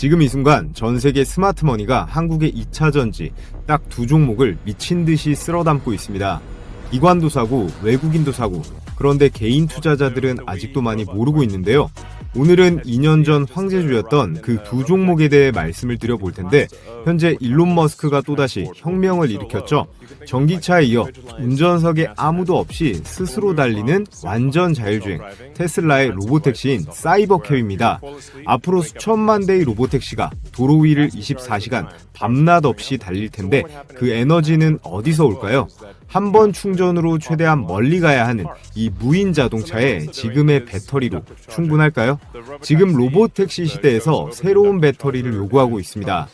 지금 이 순간 전 세계 스마트머니가 한국의 2차 전지 딱 두 종목을 미친 듯이 쓸어 담고 있습니다. 기관도 사고 외국인도 사고, 그런데 개인 투자자들은 아직도 많이 모르고 있는데요. 오늘은 2년 전 황제주였던 그 두 종목에 대해 말씀을 드려볼 텐데, 현재 일론 머스크가 또다시 혁명을 일으켰죠. 전기차에 이어 운전석에 아무도 없이 스스로 달리는 완전 자율주행, 테슬라의 로보택시인 사이버캡입니다. 앞으로 수천만 대의 로보택시가 도로 위를 24시간 밤낮 없이 달릴 텐데, 그 에너지는 어디서 올까요? 한 번 충전으로 최대한 멀리 가야 하는 이 무인 자동차에 지금의 배터리로 충분할까요? 지금 로보택시 시대에서 새로운 배터리를 요구하고 있습니다.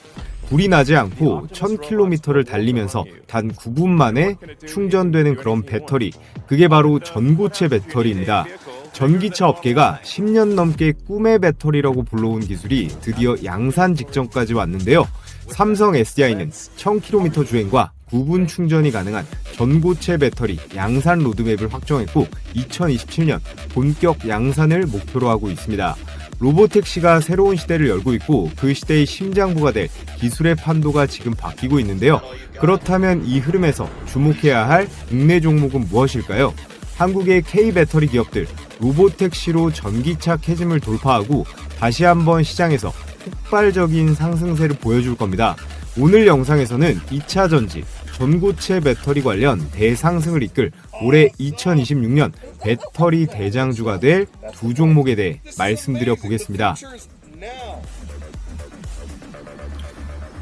불이 나지 않고 1000km를 달리면서 단 9분 만에 충전되는 그런 배터리, 그게 바로 전고체 배터리입니다. 전기차 업계가 10년 넘게 꿈의 배터리라고 불러온 기술이 드디어 양산 직전까지 왔는데요. 삼성 SDI는 1000km 주행과 9분 충전이 가능한 전고체 배터리 양산 로드맵을 확정했고, 2027년 본격 양산을 목표로 하고 있습니다. 로보택시가 새로운 시대를 열고 있고, 그 시대의 심장부가 될 기술의 판도가 지금 바뀌고 있는데요. 그렇다면 이 흐름에서 주목해야 할 국내 종목은 무엇일까요? 한국의 K배터리 기업들, 로보택시로 전기차 캐즘을 돌파하고 다시 한번 시장에서 폭발적인 상승세를 보여줄 겁니다. 오늘 영상에서는 2차 전지, 전고체 배터리 관련 대상승을 이끌 올해 2026년 배터리 대장주가 될 두 종목에 대해 말씀드려 보겠습니다.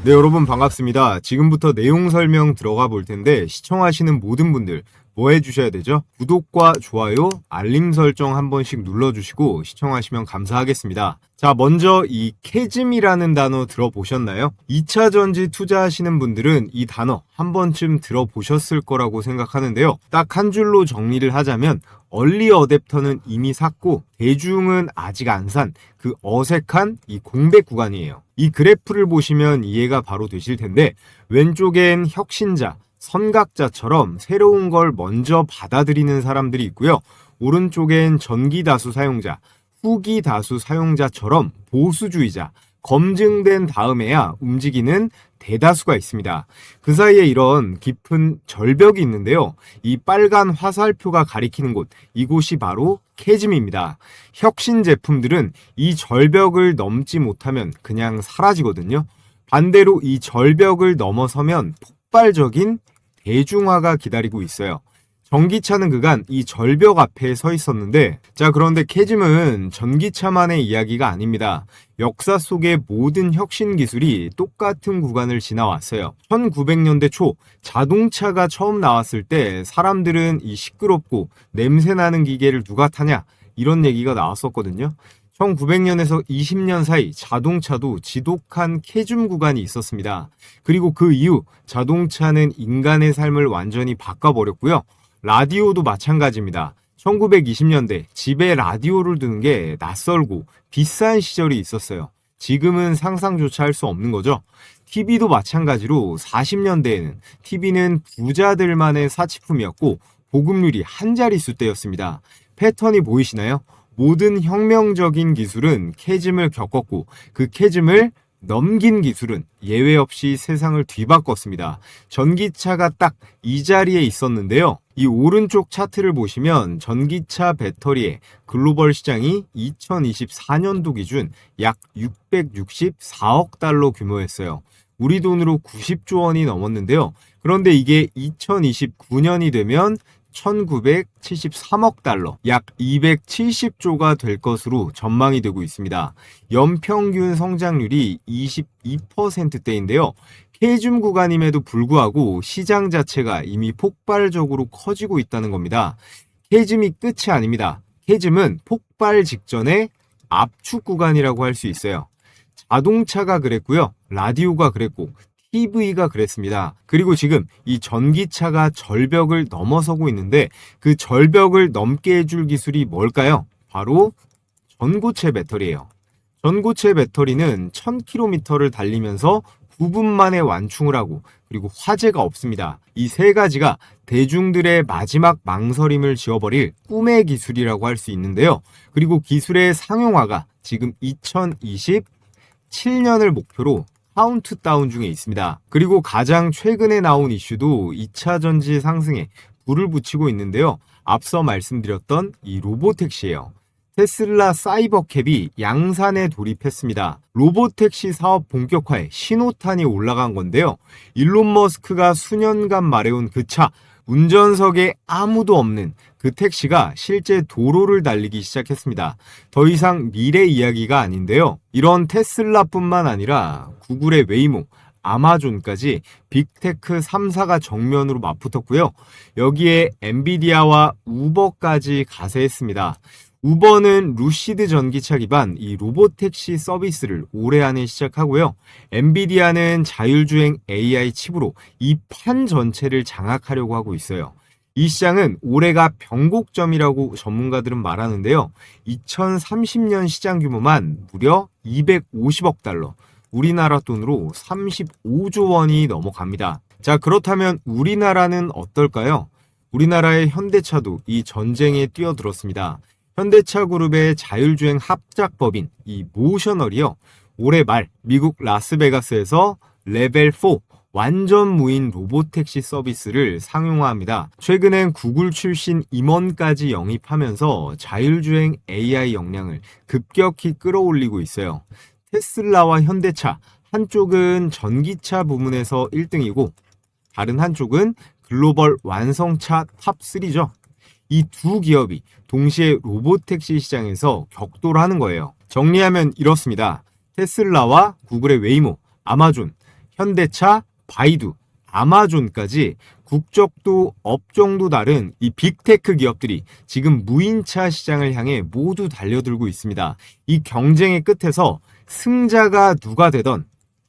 네, 여러분 반갑습니다. 지금부터 내용 설명 들어가 볼 텐데, 시청하시는 모든 분들 뭐 해주셔야 되죠? 구독과 좋아요, 알림 설정 한 번씩 눌러주시고 시청하시면 감사하겠습니다. 자, 먼저 이 캐즘이라는 단어 들어보셨나요? 2차 전지 투자하시는 분들은 이 단어 한 번쯤 들어보셨을 거라고 생각하는데요. 딱 한 줄로 정리를 하자면, 얼리 어댑터는 이미 샀고 대중은 아직 안 산 그 어색한 이 공백 구간이에요. 이 그래프를 보시면 이해가 바로 되실 텐데, 왼쪽엔 혁신자, 선각자처럼 새로운 걸 먼저 받아들이는 사람들이 있고요. 오른쪽엔 전기 다수 사용자, 후기 다수 사용자처럼 보수주의자, 검증된 다음에야 움직이는 대다수가 있습니다. 그 사이에 이런 깊은 절벽이 있는데요. 이 빨간 화살표가 가리키는 곳, 이곳이 바로 캐즘입니다. 혁신 제품들은 이 절벽을 넘지 못하면 그냥 사라지거든요. 반대로 이 절벽을 넘어서면 폭발적인 대중화가 기다리고 있어요. 전기차는 그간 이 절벽 앞에 서 있었는데, 자, 그런데 캐즘은 전기차만의 이야기가 아닙니다. 역사 속의 모든 혁신 기술이 똑같은 구간을 지나왔어요. 1900년대 초 자동차가 처음 나왔을 때 사람들은 이 시끄럽고 냄새나는 기계를 누가 타냐, 이런 얘기가 나왔었거든요. 1900년에서 20년 사이 자동차도 지독한 캐즘 구간이 있었습니다. 그리고 그 이후 자동차는 인간의 삶을 완전히 바꿔버렸고요. 라디오도 마찬가지입니다. 1920년대 집에 라디오를 듣는 게 낯설고 비싼 시절이 있었어요. 지금은 상상조차 할 수 없는 거죠. TV도 마찬가지로 40년대에는 TV는 부자들만의 사치품이었고 보급률이 한 자릿수 대였습니다. 패턴이 보이시나요? 모든 혁명적인 기술은 캐즘을 겪었고, 그 캐즘을 넘긴 기술은 예외 없이 세상을 뒤바꿨습니다. 전기차가 딱 이 자리에 있었는데요. 이 오른쪽 차트를 보시면 전기차 배터리의 글로벌 시장이 2024년도 기준 약 664억 달러 규모였어요. 우리 돈으로 90조 원이 넘었는데요. 그런데 이게 2029년이 되면 1973억 달러, 약 270조가 될 것으로 전망이 되고 있습니다. 연평균 성장률이 22%대인데요. 캐즘 구간임에도 불구하고 시장 자체가 이미 폭발적으로 커지고 있다는 겁니다. 캐즘이 끝이 아닙니다. 캐즘은 폭발 직전의 압축 구간이라고 할 수 있어요. 자동차가 그랬고요. 라디오가 그랬고 TV가 그랬습니다. 그리고 지금 이 전기차가 절벽을 넘어서고 있는데, 그 절벽을 넘게 해줄 기술이 뭘까요? 바로 전고체 배터리예요. 전고체 배터리는 1000km를 달리면서 9분 만에 완충을 하고, 그리고 화재가 없습니다. 이 세 가지가 대중들의 마지막 망설임을 지워버릴 꿈의 기술이라고 할 수 있는데요. 그리고 기술의 상용화가 지금 2020 7년을 목표로 카운트다운 중에 있습니다. 그리고 가장 최근에 나온 이슈도 2차 전지 상승에 불을 붙이고 있는데요. 앞서 말씀드렸던 이 로보택시예요. 테슬라 사이버캡이 양산에 돌입했습니다. 로보택시 사업 본격화에 신호탄이 올라간 건데요. 일론 머스크가 수년간 말해온 그 차, 운전석에 아무도 없는 그 택시가 실제 도로를 달리기 시작했습니다. 더 이상 미래 이야기가 아닌데요. 이런 테슬라뿐만 아니라 구글의 웨이모, 아마존까지 빅테크 3사가 정면으로 맞붙었고요. 여기에 엔비디아와 우버까지 가세했습니다. 우버는 루시드 전기차 기반 이 로보택시 서비스를 올해 안에 시작하고요. 엔비디아는 자율주행 AI 칩으로 이 판 전체를 장악하려고 하고 있어요. 이 시장은 올해가 변곡점이라고 전문가들은 말하는데요. 2030년 시장 규모만 무려 250억 달러, 우리나라 돈으로 35조 원이 넘어갑니다. 자, 그렇다면 우리나라는 어떨까요? 우리나라의 현대차도 이 전쟁에 뛰어들었습니다. 현대차 그룹의 자율주행 합작법인 이 모셔널이요. 올해 말 미국 라스베가스에서 레벨 4 완전 무인 로보택시 서비스를 상용화합니다. 최근엔 구글 출신 임원까지 영입하면서 자율주행 AI 역량을 급격히 끌어올리고 있어요. 테슬라와 현대차, 한쪽은 전기차 부문에서 1등이고 다른 한쪽은 글로벌 완성차 탑3죠. 이 두 기업이 동시에 로보택시 시장에서 격돌을 하는 거예요. 정리하면 이렇습니다. 테슬라와 구글의 웨이모, 아마존, 현대차, 바이두, 아마존까지 국적도 업종도 다른 이 빅테크 기업들이 지금 무인차 시장을 향해 모두 달려들고 있습니다. 이 경쟁의 끝에서 승자가 누가 되던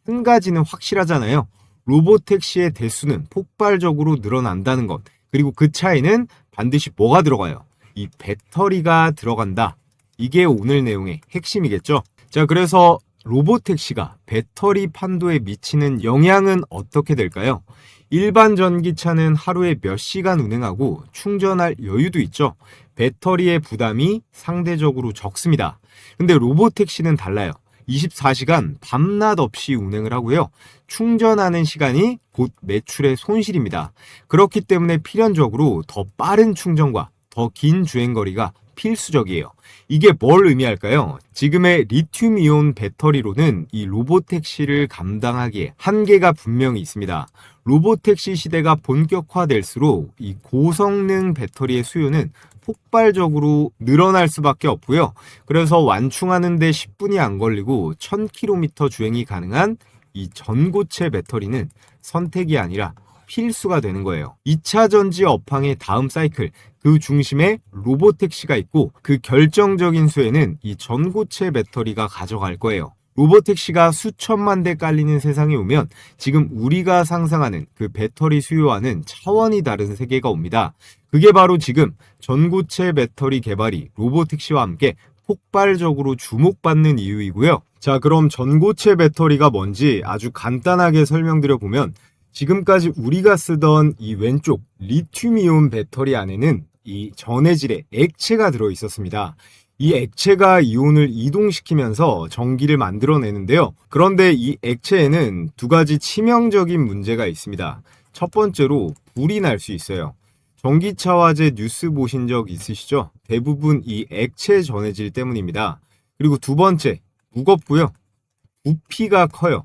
한 가지는 확실하잖아요. 로보택시의 대수는 폭발적으로 늘어난다는 것. 그리고 그 차에는 반드시 뭐가 들어가요? 이 배터리가 들어간다. 이게 오늘 내용의 핵심이겠죠? 자, 그래서 로보택시가 배터리 판도에 미치는 영향은 어떻게 될까요? 일반 전기차는 하루에 몇 시간 운행하고 충전할 여유도 있죠. 배터리의 부담이 상대적으로 적습니다. 근데 로보택시는 달라요. 24시간 밤낮 없이 운행을 하고요. 충전하는 시간이 곧 매출의 손실입니다. 그렇기 때문에 필연적으로 더 빠른 충전과 더 긴 주행거리가 필수적이에요. 이게 뭘 의미할까요? 지금의 리튬이온 배터리로는 이 로보택시를 감당하기에 한계가 분명히 있습니다. 로보택시 시대가 본격화될수록 이 고성능 배터리의 수요는 폭발적으로 늘어날 수밖에 없고요. 그래서 완충하는데 10분이 안 걸리고 1000km 주행이 가능한 이 전고체 배터리는 선택이 아니라 필수가 되는 거예요. 2차 전지 업황의 다음 사이클, 그 중심에 로보택시가 있고 그 결정적인 수혜는 이 전고체 배터리가 가져갈 거예요. 로보택시가 수천만 대 깔리는 세상에 오면 지금 우리가 상상하는 그 배터리 수요와는 차원이 다른 세계가 옵니다. 그게 바로 지금 전고체 배터리 개발이 로보택시와 함께 폭발적으로 주목받는 이유이고요. 자, 그럼 전고체 배터리가 뭔지 아주 간단하게 설명드려 보면 지금까지 우리가 쓰던 이 왼쪽 리튬이온 배터리 안에는 이 전해질의 액체가 들어 있었습니다. 이 액체가 이온을 이동시키면서 전기를 만들어내는데요. 그런데 이 액체에는 두 가지 치명적인 문제가 있습니다. 첫 번째로 불이 날 수 있어요. 전기차 화재 뉴스 보신 적 있으시죠? 대부분 이 액체 전해질 때문입니다. 그리고 두 번째, 무겁고요. 부피가 커요.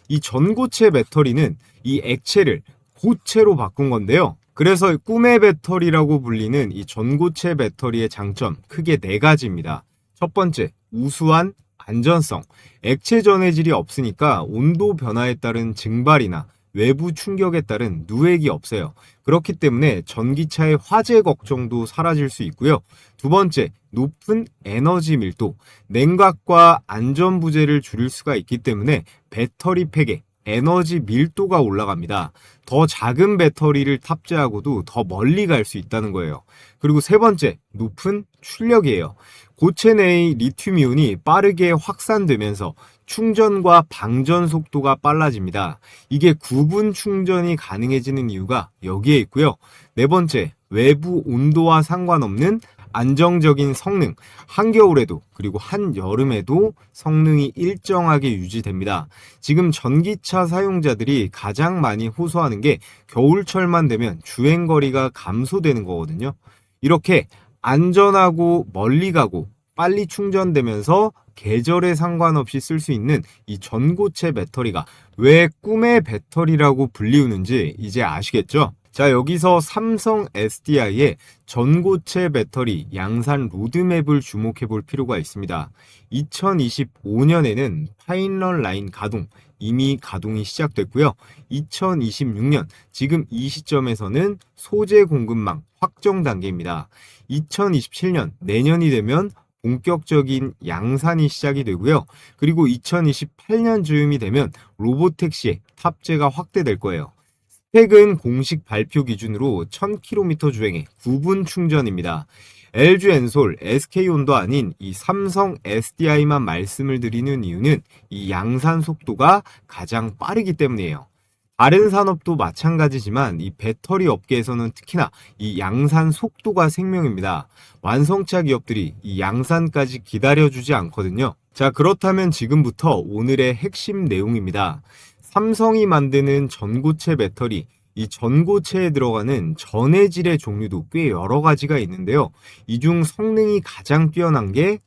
이 전고체 배터리는 이 액체를 고체로 바꾼 건데요. 그래서 꿈의 배터리라고 불리는 이 전고체 배터리의 장점 크게 네 가지입니다. 첫 번째, 우수한 안전성. 액체 전해질이 없으니까 온도 변화에 따른 증발이나 외부 충격에 따른 누액이 없어요. 그렇기 때문에 전기차의 화재 걱정도 사라질 수 있고요. 두 번째, 높은 에너지 밀도. 냉각과 안전부재를 줄일 수가 있기 때문에 배터리 팩에 에너지 밀도가 올라갑니다. 더 작은 배터리를 탑재하고도 더 멀리 갈 수 있다는 거예요. 그리고 세 번째, 높은 출력이에요. 고체 내의 리튬이온이 빠르게 확산되면서 충전과 방전 속도가 빨라집니다. 이게 구분 충전이 가능해지는 이유가 여기에 있고요. 네 번째, 외부 온도와 상관없는 안정적인 성능, 한겨울에도 그리고 한여름에도 성능이 일정하게 유지됩니다. 지금 전기차 사용자들이 가장 많이 호소하는 게 겨울철만 되면 주행거리가 감소되는 거거든요. 이렇게 안전하고 멀리 가고 빨리 충전되면서 계절에 상관없이 쓸 수 있는 이 전고체 배터리가 왜 꿈의 배터리라고 불리우는지 이제 아시겠죠? 자, 여기서 삼성 SDI의 전고체 배터리 양산 로드맵을 주목해 볼 필요가 있습니다. 2025년에는 파일럿 라인 가동, 이미 가동이 시작됐고요. 2026년, 지금 이 시점에서는 소재 공급망 확정 단계입니다. 2027년, 내년이 되면 본격적인 양산이 시작이 되고요. 그리고 2028년 즈음이 되면 로보택시의 탑재가 확대될 거예요. 스펙은 공식 발표 기준으로 1000km 주행에 9분 충전입니다. LG 엔솔, SK온도 아닌 이 삼성 SDI만 말씀을 드리는 이유는 이 양산 속도가 가장 빠르기 때문이에요. 다른 산업도 마찬가지지만 이 배터리 업계에서는 특히나 이 양산 속도가 생명입니다. 완성차 기업들이 이 양산까지 기다려주지 않거든요. 자, 그렇다면 지금부터 오늘의 핵심 내용입니다. 삼성이 만드는 전고체 배터리, 이 전고체에 들어가는 전해질의 종류도 꽤 여러 가지가 있는데요. 이 중 성능이 가장 뛰어난 게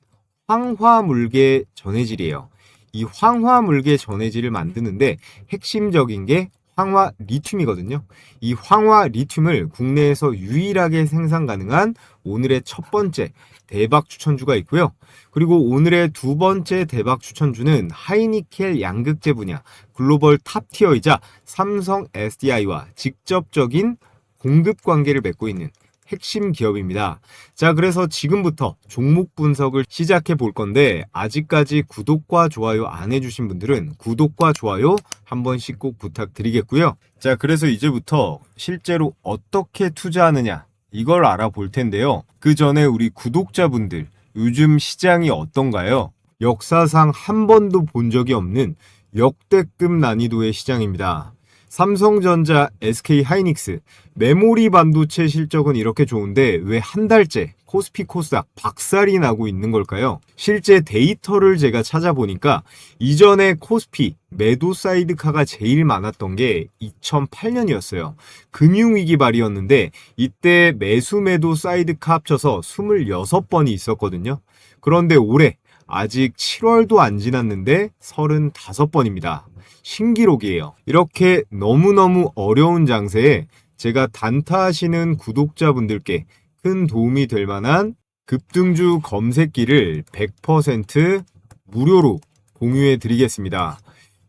황화물계 전해질이에요. 이 황화물계 전해질을 만드는데 핵심적인 게 황화 리튬이거든요. 이 황화 리튬을 국내에서 유일하게 생산 가능한 오늘의 첫 번째 대박 추천주가 있고요. 그리고 오늘의 두 번째 대박 추천주는 하이니켈 양극재 분야 글로벌 탑티어이자 삼성 SDI와 직접적인 공급 관계를 맺고 있는 핵심 기업입니다. 자, 그래서 지금부터 종목 분석을 시작해 볼 건데 아직까지 구독과 좋아요 안 해주신 분들은 구독과 좋아요 한 번씩 꼭 부탁드리겠고요. 자, 그래서 이제부터 실제로 어떻게 투자하느냐 이걸 알아볼 텐데요. 그 전에 우리 구독자분들 요즘 시장이 어떤가요? 역사상 한 번도 본 적이 없는 역대급 난이도의 시장입니다. 삼성전자, SK하이닉스, 메모리 반도체 실적은 이렇게 좋은데 왜 한 달째 코스피 코스닥 박살이 나고 있는 걸까요? 실제 데이터를 제가 찾아보니까 이전에 코스피 매도 사이드카가 제일 많았던 게 2008년이었어요. 금융위기 말이었는데 이때 매수 매도 사이드카 합쳐서 26번이 있었거든요. 그런데 올해 아직 7월도 안 지났는데 35번입니다. 신기록이에요. 이렇게 너무너무 어려운 장세에 제가 단타하시는 구독자분들께 큰 도움이 될 만한 급등주 검색기를 100% 무료로 공유해 드리겠습니다.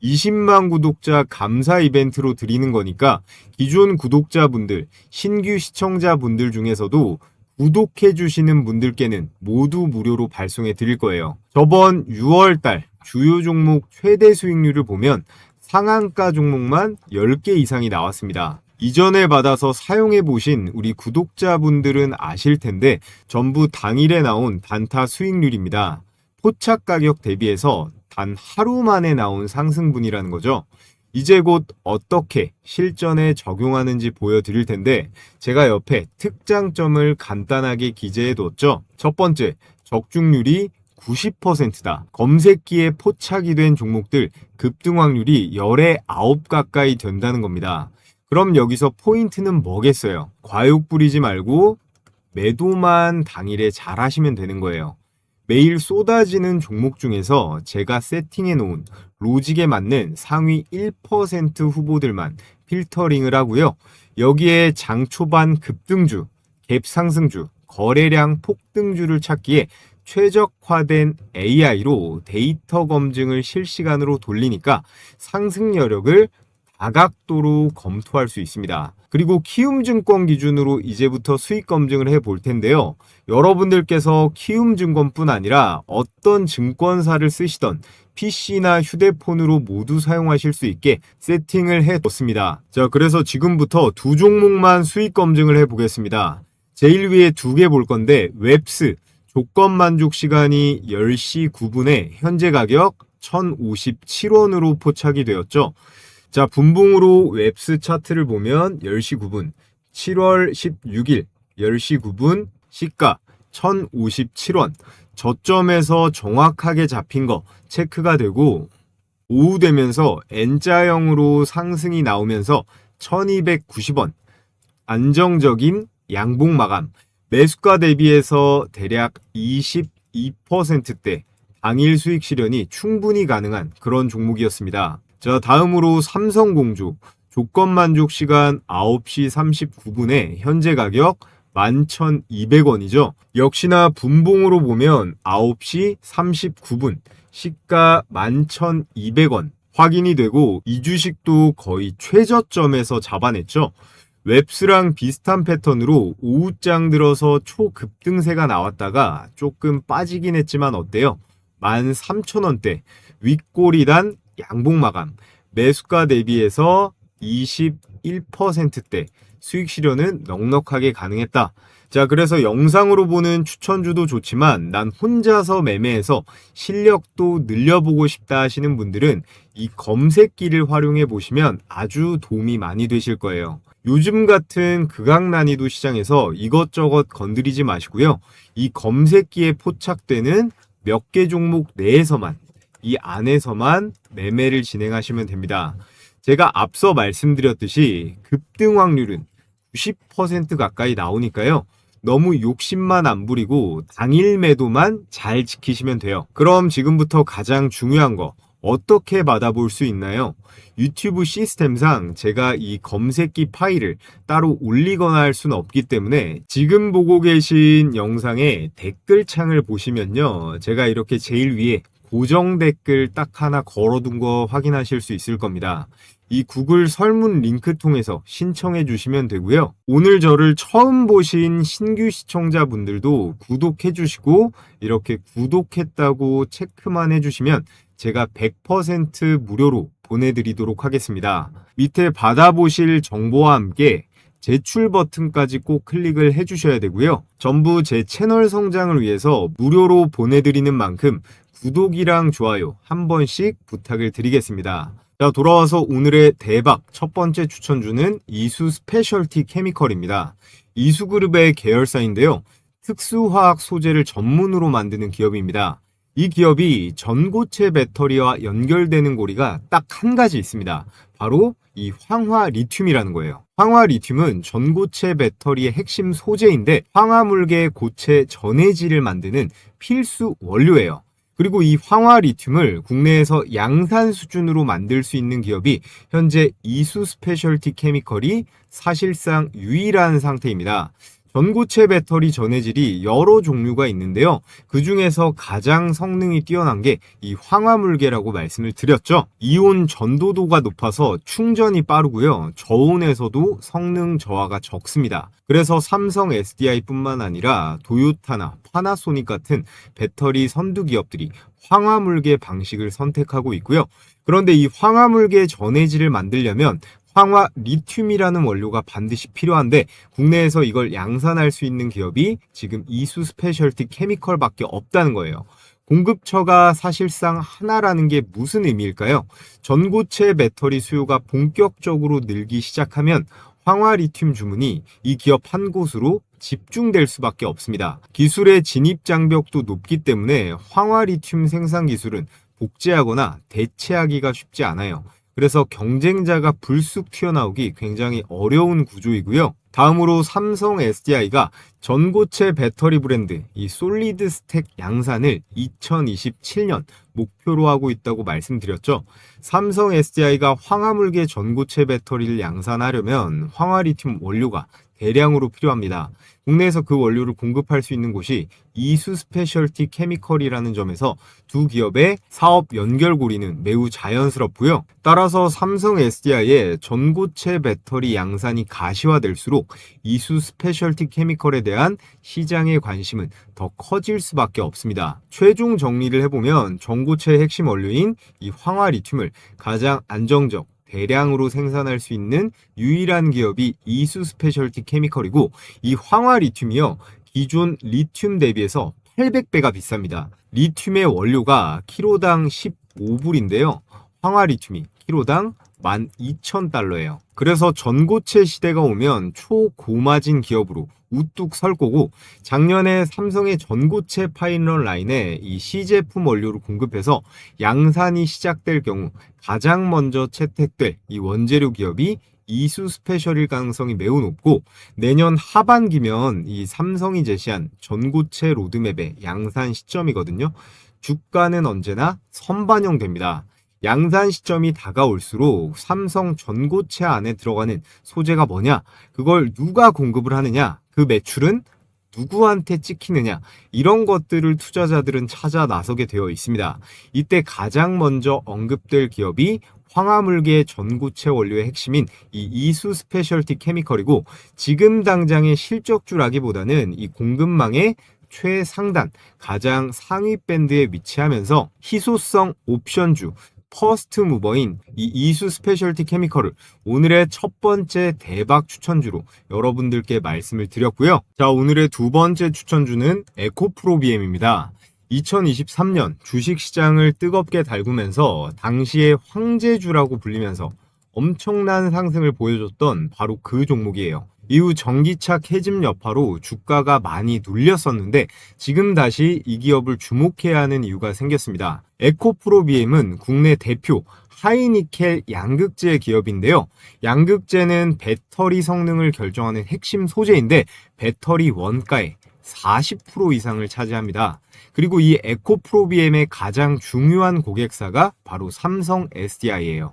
20만 구독자 감사 이벤트로 드리는 거니까 기존 구독자분들, 신규 시청자분들 중에서도 구독해 주시는 분들께는 모두 무료로 발송해 드릴 거예요. 저번 6월달 주요 종목 최대 수익률을 보면 상한가 종목만 10개 이상이 나왔습니다. 이전에 받아서 사용해 보신 우리 구독자분들은 아실 텐데 전부 당일에 나온 단타 수익률입니다. 포착 가격 대비해서 단 하루 만에 나온 상승분이라는 거죠. 이제 곧 어떻게 실전에 적용하는지 보여드릴 텐데 제가 옆에 특장점을 간단하게 기재해 뒀죠. 첫 번째, 적중률이 90%다. 검색기에 포착이 된 종목들 급등 확률이 10에 9 가까이 된다는 겁니다. 그럼 여기서 포인트는 뭐겠어요? 과욕 부리지 말고 매도만 당일에 잘 하시면 되는 거예요. 매일 쏟아지는 종목 중에서 제가 세팅해 놓은 로직에 맞는 상위 1% 후보들만 필터링을 하고요. 여기에 장 초반 급등주, 갭 상승주, 거래량 폭등주를 찾기에 최적화된 AI로 데이터 검증을 실시간으로 돌리니까 상승 여력을 다각도로 검토할 수 있습니다. 그리고 키움증권 기준으로 이제부터 수익 검증을 해볼 텐데요. 여러분들께서 키움증권뿐 아니라 어떤 증권사를 쓰시던 PC나 휴대폰으로 모두 사용하실 수 있게 세팅을 해뒀습니다. 자, 그래서 지금부터 두 종목만 수익 검증을 해보겠습니다. 제일 위에 두 개 볼 건데 웹스 조건 만족 시간이 10시 9분에 현재 가격 1057원으로 포착이 되었죠. 자, 분봉으로 웹스 차트를 보면 10시 9분, 7월 16일 10시 9분 시가 1057원. 저점에서 정확하게 잡힌 거 체크가 되고 오후 되면서 N자형으로 상승이 나오면서 1290원. 안정적인 양봉 마감. 매수가 대비해서 대략 22%대 당일 수익 실현이 충분히 가능한 그런 종목이었습니다. 자, 다음으로 삼성공조. 조건 만족 시간 9시 39분에 현재 가격 11,200원이죠. 역시나 분봉으로 보면 9시 39분 시가 11,200원 확인이 되고 이 주식도 거의 최저점에서 잡아냈죠. 웹스랑 비슷한 패턴으로 오후장 들어서 초급등세가 나왔다가 조금 빠지긴 했지만 어때요? 13,000원대 윗꼬리단 양봉 마감. 매수가 대비해서 21%대 수익 실현은 넉넉하게 가능했다. 자, 그래서 영상으로 보는 추천주도 좋지만 난 혼자서 매매해서 실력도 늘려보고 싶다 하시는 분들은 이 검색기를 활용해 보시면 아주 도움이 많이 되실 거예요. 요즘 같은 극악 난이도 시장에서 이것저것 건드리지 마시고요. 이 검색기에 포착되는 몇 개 종목 내에서만, 이 안에서만 매매를 진행하시면 됩니다. 제가 앞서 말씀드렸듯이 급등 확률은 90% 가까이 나오니까요. 너무 욕심만 안 부리고 당일 매도만 잘 지키시면 돼요. 그럼 지금부터 가장 중요한 거 어떻게 받아볼 수 있나요? 유튜브 시스템상 제가 이 검색기 파일을 따로 올리거나 할 수는 없기 때문에 지금 보고 계신 영상의 댓글창을 보시면요. 제가 이렇게 제일 위에 고정 댓글 딱 하나 걸어둔 거 확인하실 수 있을 겁니다. 이 구글 설문 링크 통해서 신청해 주시면 되고요. 오늘 저를 처음 보신 신규 시청자분들도 구독해 주시고 이렇게 구독했다고 체크만 해주시면 제가 100% 무료로 보내드리도록 하겠습니다. 밑에 받아보실 정보와 함께 제출 버튼까지 꼭 클릭을 해주셔야 되고요. 전부 제 채널 성장을 위해서 무료로 보내드리는 만큼 구독이랑 좋아요 한 번씩 부탁을 드리겠습니다. 자, 돌아와서 오늘의 대박 첫 번째 추천주는 이수 스페셜티 케미컬입니다. 이수그룹의 계열사인데요. 특수화학 소재를 전문으로 만드는 기업입니다. 이 기업이 전고체 배터리와 연결되는 고리가 딱 한 가지 있습니다. 바로 이 황화 리튬이라는 거예요. 황화 리튬은 전고체 배터리의 핵심 소재인데 황화물계 고체 전해질을 만드는 필수 원료예요. 그리고 이 황화 리튬을 국내에서 양산 수준으로 만들 수 있는 기업이 현재 이수 스페셜티 케미컬이 사실상 유일한 상태입니다. 전고체 배터리 전해질이 여러 종류가 있는데요. 그 중에서 가장 성능이 뛰어난 게 이 황화물계라고 말씀을 드렸죠. 이온 전도도가 높아서 충전이 빠르고요. 저온에서도 성능 저하가 적습니다. 그래서 삼성 SDI뿐만 아니라 도요타나 파나소닉 같은 배터리 선두 기업들이 황화물계 방식을 선택하고 있고요. 그런데 이 황화물계 전해질을 만들려면 황화 리튬이라는 원료가 반드시 필요한데 국내에서 이걸 양산할 수 있는 기업이 지금 이수 스페셜티 케미컬밖에 없다는 거예요. 공급처가 사실상 하나라는 게 무슨 의미일까요? 전고체 배터리 수요가 본격적으로 늘기 시작하면 황화 리튬 주문이 이 기업 한 곳으로 집중될 수밖에 없습니다. 기술의 진입 장벽도 높기 때문에 황화 리튬 생산 기술은 복제하거나 대체하기가 쉽지 않아요. 그래서 경쟁자가 불쑥 튀어나오기 굉장히 어려운 구조이고요. 다음으로 삼성 SDI가 전고체 배터리 브랜드 이 솔리드 스택 양산을 2027년 목표로 하고 있다고 말씀드렸죠. 삼성 SDI가 황화물계 전고체 배터리를 양산하려면 황화 리튬 원료가 대량으로 필요합니다. 국내에서 그 원료를 공급할 수 있는 곳이 이수 스페셜티 케미컬이라는 점에서 두 기업의 사업 연결고리는 매우 자연스럽고요. 따라서 삼성 SDI의 전고체 배터리 양산이 가시화될수록 이수 스페셜티 케미컬에 대한 시장의 관심은 더 커질 수밖에 없습니다. 최종 정리를 해보면 전고체의 핵심 원료인 이 황화 리튬을 가장 안정적 대량으로 생산할 수 있는 유일한 기업이 이수 스페셜티 케미컬이고 이 황화 리튬이요. 기존 리튬 대비해서 800배가 비쌉니다. 리튬의 원료가 키로당 15불인데요. 황화 리튬이 키로당 12,000달러예요. 그래서 전고체 시대가 오면 초고마진 기업으로 우뚝 설 거고, 작년에 삼성의 전고체 파일럿 라인에 이 시제품 원료를 공급해서 양산이 시작될 경우 가장 먼저 채택될 이 원재료 기업이 이수 스페셜일 가능성이 매우 높고, 내년 하반기면 이 삼성이 제시한 전고체 로드맵의 양산 시점이거든요. 주가는 언제나 선반영됩니다. 양산 시점이 다가올수록 삼성 전고체 안에 들어가는 소재가 뭐냐, 그걸 누가 공급을 하느냐, 그 매출은 누구한테 찍히느냐, 이런 것들을 투자자들은 찾아 나서게 되어 있습니다. 이때 가장 먼저 언급될 기업이 황화물계 전고체 원료의 핵심인 이 이수 스페셜티 케미컬이고, 지금 당장의 실적주라기보다는 이 공급망의 최상단, 가장 상위 밴드에 위치하면서 희소성 옵션주, 퍼스트 무버인 이 이수 스페셜티 케미컬을 오늘의 첫 번째 대박 추천주로 여러분들께 말씀을 드렸고요. 자, 오늘의 두 번째 추천주는 에코프로비엠입니다. 2023년 주식시장을 뜨겁게 달구면서 당시의 황제주라고 불리면서 엄청난 상승을 보여줬던 바로 그 종목이에요. 이후 전기차 캐즘 여파로 주가가 많이 눌렸었는데, 지금 다시 이 기업을 주목해야 하는 이유가 생겼습니다. 에코프로비엠은 국내 대표 하이니켈 양극재 기업인데요. 양극재는 배터리 성능을 결정하는 핵심 소재인데 배터리 원가의 40% 이상을 차지합니다. 그리고 이 에코프로비엠의 가장 중요한 고객사가 바로 삼성 SDI예요.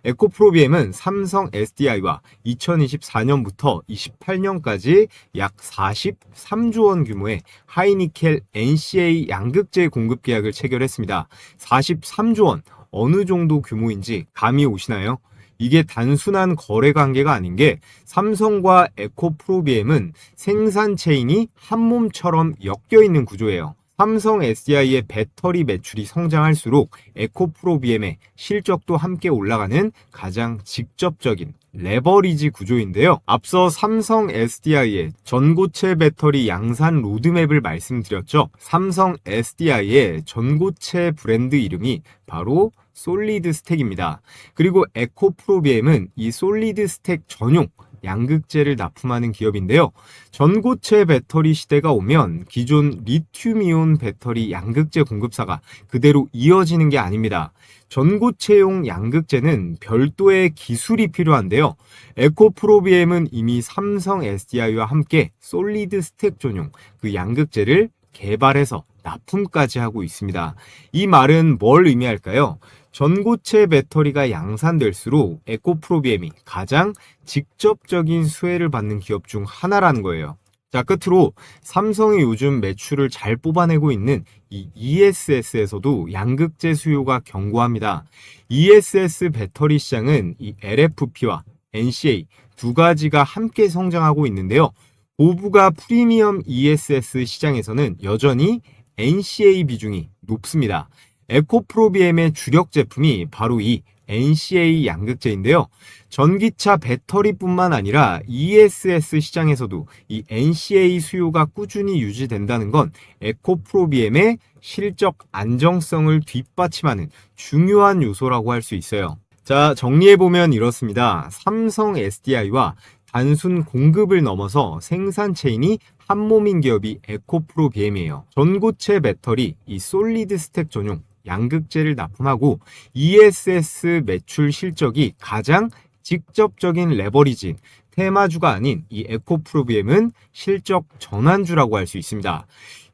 에코프로비엠은 삼성 SDI와 2024년부터 28년까지 약 43조 원 규모의 하이니켈 NCA 양극재 공급 계약을 체결했습니다. 43조 원, 어느 정도 규모인지 감이 오시나요? 이게 단순한 거래 관계가 아닌 게, 삼성과 에코프로비엠은 생산 체인이 한 몸처럼 엮여 있는 구조예요. 삼성 SDI의 배터리 매출이 성장할수록 에코프로비엠의 실적도 함께 올라가는 가장 직접적인 레버리지 구조인데요. 앞서 삼성 SDI의 전고체 배터리 양산 로드맵을 말씀드렸죠. 삼성 SDI의 전고체 브랜드 이름이 바로 솔리드 스택입니다. 그리고 에코프로비엠은 이 솔리드 스택 전용 양극재를 납품하는 기업인데요. 전고체 배터리 시대가 오면 기존 리튬이온 배터리 양극재 공급사가 그대로 이어지는 게 아닙니다. 전고체용 양극재는 별도의 기술이 필요한데요. 에코프로비엠은 이미 삼성 SDI와 함께 솔리드 스택 전용 그 양극재를 개발해서 납품까지 하고 있습니다. 이 말은 뭘 의미할까요? 전고체 배터리가 양산될수록 에코프로비엠이 가장 직접적인 수혜를 받는 기업 중 하나라는 거예요. 자, 끝으로 삼성이 요즘 매출을 잘 뽑아내고 있는 이 ESS에서도 양극재 수요가 견고합니다. ESS 배터리 시장은 이 LFP와 NCA 두 가지가 함께 성장하고 있는데요. 고부가 프리미엄 ESS 시장에서는 여전히 NCA 비중이 높습니다. 에코프로비엠의 주력 제품이 바로 이 NCA 양극재인데요. 전기차 배터리뿐만 아니라 ESS 시장에서도 이 NCA 수요가 꾸준히 유지된다는 건 에코프로비엠의 실적 안정성을 뒷받침하는 중요한 요소라고 할 수 있어요. 자, 정리해보면 이렇습니다. 삼성 SDI와 단순 공급을 넘어서 생산 체인이 한 몸인 기업이 에코프로비엠이에요. 전고체 배터리, 이 솔리드 스택 전용 양극재를 납품하고 ESS 매출 실적이 가장 직접적인 레버리지인 테마주가 아닌 이 에코프로비엠은 실적 전환주라고 할 수 있습니다.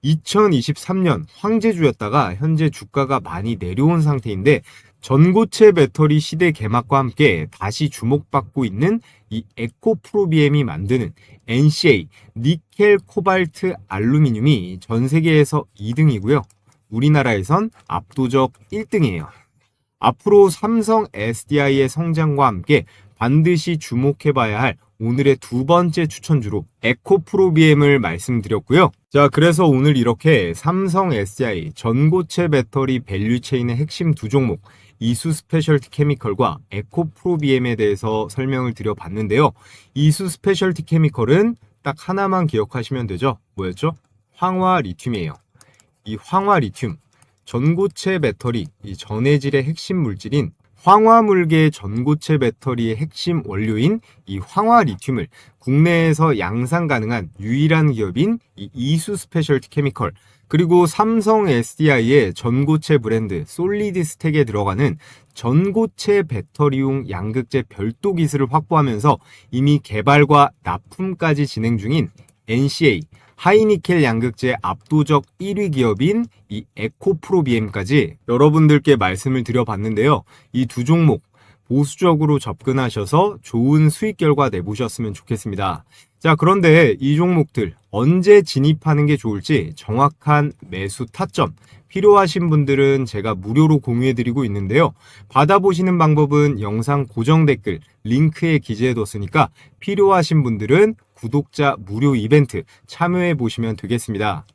2023년 황제주였다가 현재 주가가 많이 내려온 상태인데, 전고체 배터리 시대 개막과 함께 다시 주목받고 있는 이 에코프로비엠이 만드는 NCA, 니켈, 코발트, 알루미늄이 전 세계에서 2등이고요. 우리나라에선 압도적 1등이에요. 앞으로 삼성 SDI의 성장과 함께 반드시 주목해봐야 할 오늘의 두 번째 추천주로 에코프로비엠을 말씀드렸고요. 자, 그래서 오늘 이렇게 삼성 SDI 전고체 배터리 밸류체인의 핵심 두 종목, 이수 스페셜티 케미컬과 에코프로비엠에 대해서 설명을 드려봤는데요. 이수 스페셜티 케미컬은 딱 하나만 기억하시면 되죠. 뭐였죠? 황화 리튬이에요. 이 황화 리튬, 전고체 배터리, 이 전해질의 핵심 물질인 황화물계 전고체 배터리의 핵심 원료인 이 황화 리튬을 국내에서 양산 가능한 유일한 기업인 이 이수 스페셜티 케미컬, 그리고 삼성 SDI의 전고체 브랜드 솔리드 스택에 들어가는 전고체 배터리용 양극재 별도 기술을 확보하면서 이미 개발과 납품까지 진행 중인 NCA 하이니켈 양극재 압도적 1위 기업인 이 에코프로비엠까지 여러분들께 말씀을 드려봤는데요. 이 두 종목 보수적으로 접근하셔서 좋은 수익 결과 내보셨으면 좋겠습니다. 자, 그런데 이 종목들 언제 진입하는 게 좋을지 정확한 매수 타점 필요하신 분들은 제가 무료로 공유해드리고 있는데요. 받아보시는 방법은 영상 고정 댓글 링크에 기재해뒀으니까 필요하신 분들은 구독자 무료 이벤트 참여해 보시면 되겠습니다.